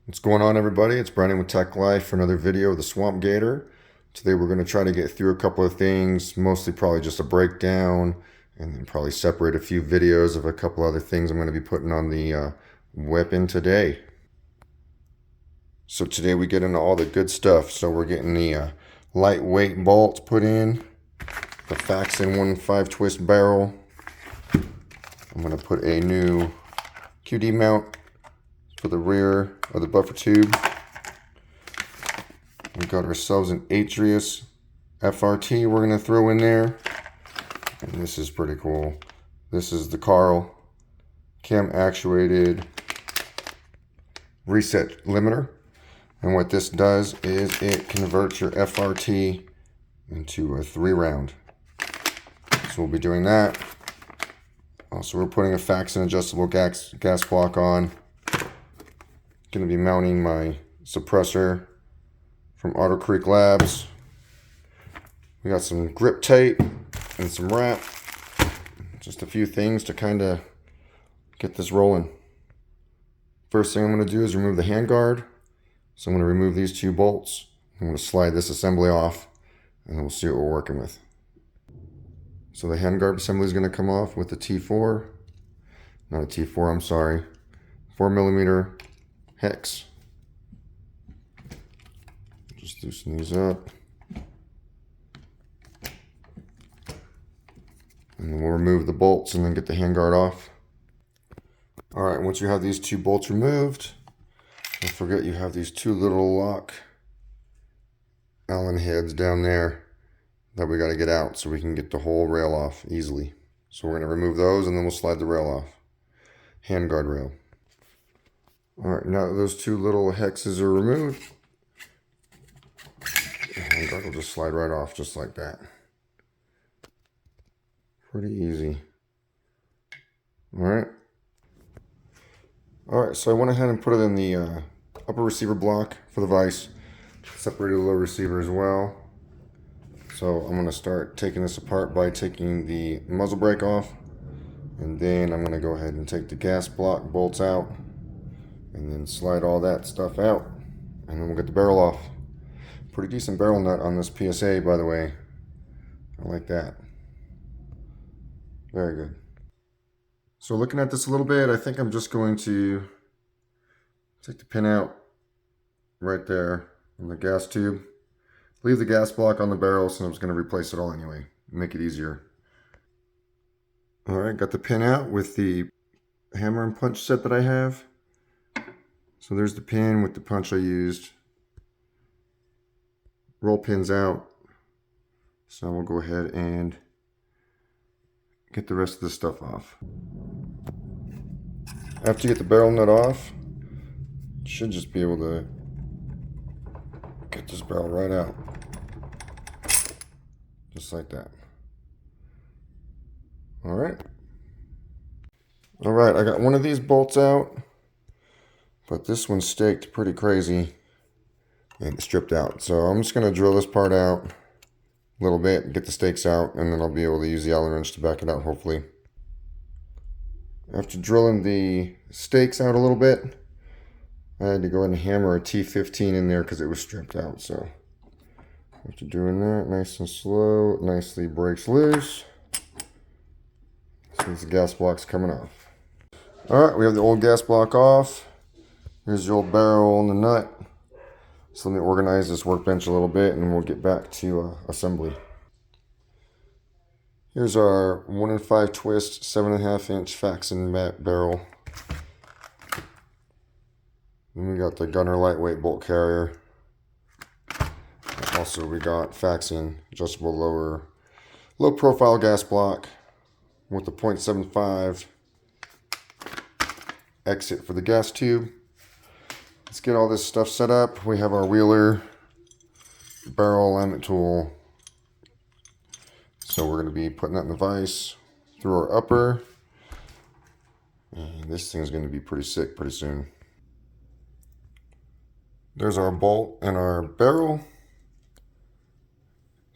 What's going on, everybody? It's Brandon with Tech Life for another video of the SwampGator. Today we're going to try to get through a couple of things, mostly probably just a breakdown, and then probably separate a few videos of a couple other things I'm going to be putting on the weapon today. So today we get into all the good stuff. So we're getting the lightweight bolts put in, the Faxon 1.5 twist barrel. I'm going to put a new QD mount for the rear of the buffer tube. We got ourselves an Atrius FRT we're going to throw in there. And this is pretty cool. This is the Carl cam actuated reset limiter. And what this does is it converts your FRT into a 3-round. So we'll be doing that. Also, we're putting a Faxon adjustable gas block on. Going to be mounting my suppressor from Otter Creek Labs. We got some grip tape and some wrap. Just a few things to kind of get this rolling. First thing I'm going to do is remove the handguard. So I'm going to remove these 2 bolts. I'm going to slide this assembly off and we'll see what we're working with. So the handguard assembly is going to come off with the T4. Not a T4, I'm sorry. 4mm hex. Just loosen these up. And then we'll remove the bolts and then get the handguard off. Alright, once you have these 2 bolts removed, don't forget you have these 2 little lock Allen heads down there that we got to get out so we can get the whole rail off easily. So we're going to remove those and then we'll slide the rail off. Handguard rail. Alright, now that those 2 little hexes are removed, the handguard will just slide right off just like that. Pretty easy. Alright. Alright, so I went ahead and put it in the upper receiver block for the vise. Separated the lower receiver as well. So I'm going to start taking this apart by taking the muzzle brake off. And then I'm going to go ahead and take the gas block bolts out. And then slide all that stuff out. And then we'll get the barrel off. Pretty decent barrel nut on this PSA, by the way. I like that. Very good. So looking at this a little bit, I think I'm just going to take the pin out right there in the gas tube. Leave the gas block on the barrel, so I'm just going to replace it all anyway. Make it easier. Alright, got the pin out with the hammer and punch set that I have. So there's the pin with the punch I used. Roll pins out. So we'll go ahead and get the rest of this stuff off. After you get the barrel nut off, you should just be able to get this barrel right out. Just like that. Alright. Alright, I got one of these bolts out. But this one's staked pretty crazy and stripped out. So I'm just going to drill this part out a little bit, get the stakes out, and then I'll be able to use the Allen wrench to back it out, hopefully. After drilling the stakes out a little bit, I had to go ahead and hammer a T15 in there because it was stripped out. So after doing that, nice and slow, it nicely breaks loose. So the gas block's coming off. Alright, we have the old gas block off. Here's the old barrel and the nut. So let me organize this workbench a little bit and we'll get back to assembly. Here's our 1.5 twist 7.5 inch Faxon barrel. Then we got the Gunner lightweight bolt carrier. Also we got Faxon adjustable low profile gas block with the 0.75 exit for the gas tube. Let's get all this stuff set up. We have our wheeler, barrel alignment tool. So we're going to be putting that in the vise through our upper. And this thing's going to be pretty sick pretty soon. There's our bolt and our barrel.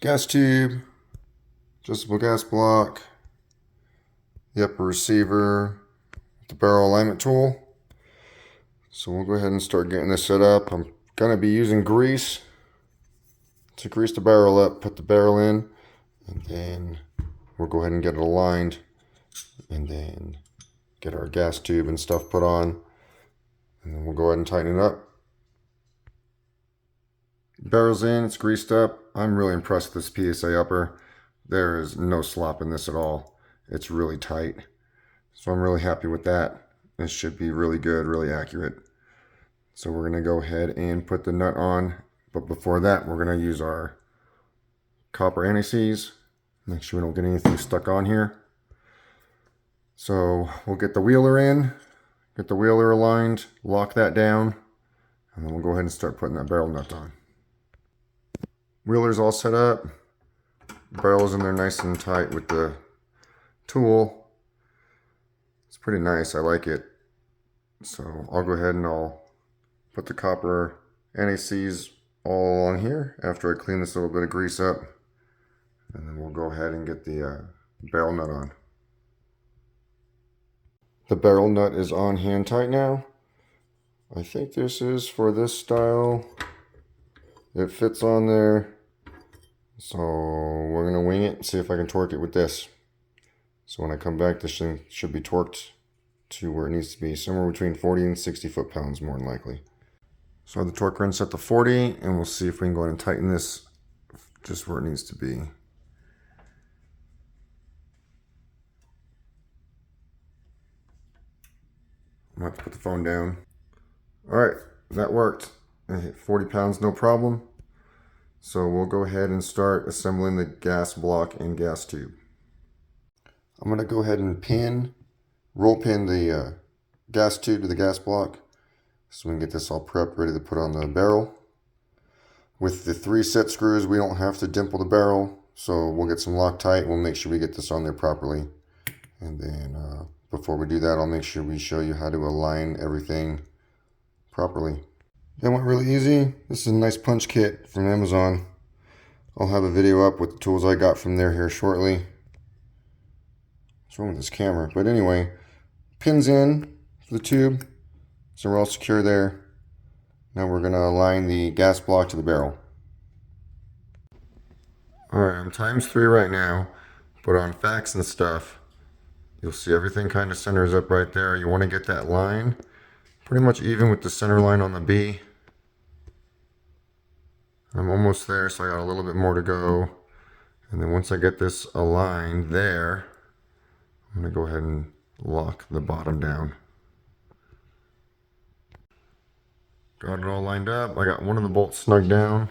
Gas tube, adjustable gas block, the upper receiver, the barrel alignment tool. So we'll go ahead and start getting this set up. I'm going to be using grease to grease the barrel up, put the barrel in, and then we'll go ahead and get it aligned, and then get our gas tube and stuff put on, and then we'll go ahead and tighten it up. Barrel's in, it's greased up. I'm really impressed with this PSA upper. There is no slop in this at all. It's really tight. So I'm really happy with that. This should be really good, really accurate. So we're going to go ahead and put the nut on. But before that, we're going to use our copper anti-seize. Make sure we don't get anything stuck on here. So we'll get the wheeler in, get the wheeler aligned, lock that down, and then we'll go ahead and start putting that barrel nut on. Wheeler's all set up. Barrel's in there nice and tight with the tool. It's pretty nice, I like it. So I'll go ahead and I'll put the copper anti-seize all along here after I clean this little bit of grease up. And then we'll go ahead and get the barrel nut on. The barrel nut is on hand tight now. I think this is for this style. It fits on there. So we're going to wing it and see if I can torque it with this. So when I come back, this thing should be torqued to where it needs to be, somewhere between 40 and 60 foot-pounds more than likely. So I have the torque wrench set to 40, and we'll see if we can go ahead and tighten this just where it needs to be. I'm going to have to put the phone down. Alright, that worked. I hit 40 pounds, no problem. So we'll go ahead and start assembling the gas block and gas tube. I'm going to go ahead and roll pin the gas tube to the gas block so we can get this all prepped, ready to put on the barrel. With the 3 set screws, we don't have to dimple the barrel, so we'll get some Loctite. We'll make sure we get this on there properly. And then before we do that, I'll make sure we show you how to align everything properly. That went really easy. This is a nice punch kit from Amazon. I'll have a video up with the tools I got from there here shortly. What's wrong with this camera? But anyway, pins in for the tube, so we're all secure there. Now we're going to align the gas block to the barrel. Alright, I'm ×3 right now, but on Faxon stuff, you'll see everything kind of centers up right there. You want to get that line pretty much even with the center line on the B. I'm almost there, so I got a little bit more to go. And then once I get this aligned there, I'm going to go ahead and lock the bottom down. Got it all lined up. I got one of the bolts snug down.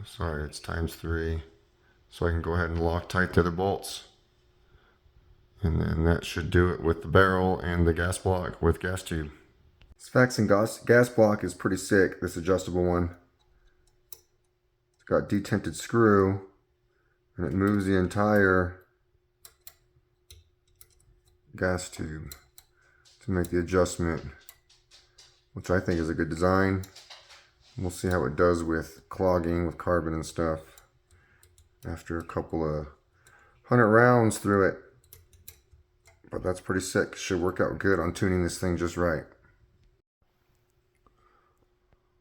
Sorry, it's ×3. So I can go ahead and lock tight the other bolts. And then that should do it with the barrel and the gas block with gas tube. This Faxon gas block is pretty sick, this adjustable one. It's got detented screw, and it moves the entire gas tube to make the adjustment, which I think is a good design. We'll see how it does with clogging with carbon and stuff after a couple of 100 rounds through it. But that's pretty sick. Should work out good on tuning this thing just right.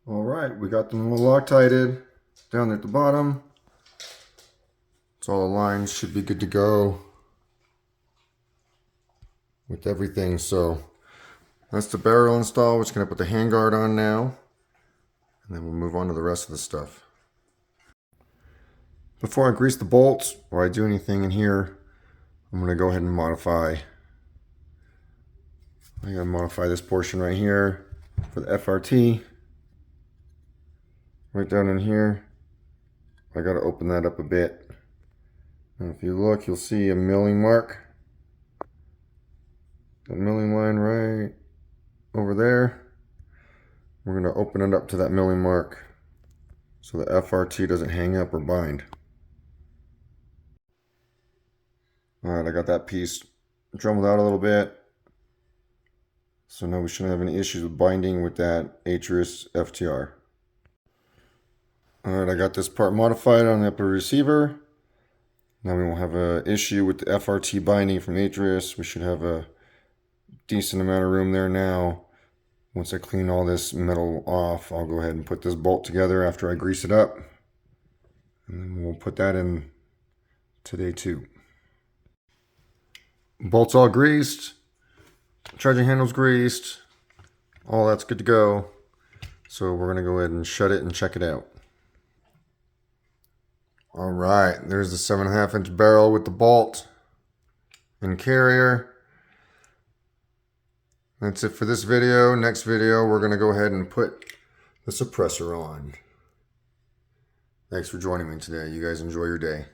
Alright, we got them Loctited down there at the bottom. So all the lines should be good to go with everything. So that's the barrel install. We're just going to put the handguard on now. And then we'll move on to the rest of the stuff. Before I grease the bolts or I do anything in here, I'm going to go ahead and modify. I'm going to modify this portion right here for the FRT. Right down in here. I got to open that up a bit. And if you look, you'll see a milling mark. That milling line right over there. We're going to open it up to that milling mark so the FRT doesn't hang up or bind. Alright, I got that piece drummed out a little bit. So now we shouldn't have any issues with binding with that Atris FTR. Alright, I got this part modified on the upper receiver. Now we won't have an issue with the FRT binding from Atris. We should have a decent amount of room there now Once I clean all this metal off, I'll go ahead and put this bolt together after I grease it up. And then we'll put that in today too. Bolts all greased. Charging handle's greased. All that's good to go. So we're going to go ahead and shut it and check it out. All right, there's the 7.5 inch barrel with the bolt and carrier. That's it for this video. Next video, we're going to go ahead and put the suppressor on. Thanks for joining me today. You guys enjoy your day.